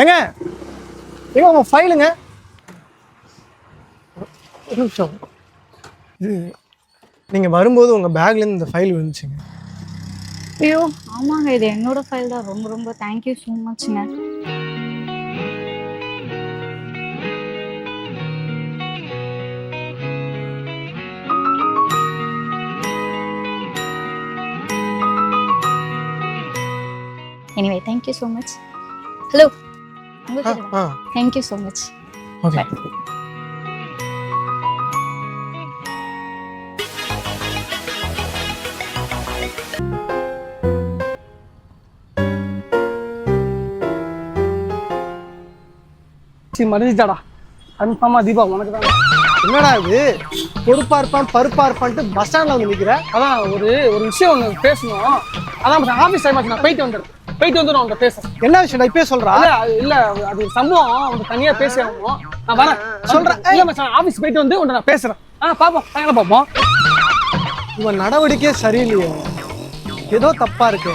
ஏங்க ஏங்க உங்கள் ஃபைலுங்க. ஒரு நிமிஷம். இது நீங்கள் வரும்போது உங்கள் பேக்லேருந்து இந்த ஃபைல் விழுந்துச்சுங்க. ஐயோ ஆமாங்க, இது என்னோட ஃபைல் தான். ரொம்ப ரொம்ப தேங்க்யூ ஸோ மச்ங்க. Anyway thank you so much. Hello, ah thank you so much. Okay. மறைஞ்சிட்டாடா கன்ஃபார்மா தீபா உனக்கு தான். என்னடா இது பொறுப்பா இருப்பான் பருப்பா இருப்பான்ட்டு பஸ் ஸ்டாண்டில் வந்து நிற்கிற? அதான் ஒரு விஷயம் ஒன்று பேசணும். அதான் ஆஃபீஸ் டைம் ஆச்சு, நான் போயிட்டு வந்துடும் அவங்க பேச. என்ன விஷயம் இப்பயே சொல்கிறா? இல்ல அது ஒரு சம்பவம், அவங்க தனியா பேசி ஆகணும். நான் வரேன் சொல்றேன். இல்ல மச்சான், ஆஃபீஸ் போயிட்டு வந்து உன்னை நான் பேசுறேன். பாப்போம், பார்ப்போம். இவன் நடவடிக்கையே சரியில்லையே, ஏதோ தப்பா இருக்கு.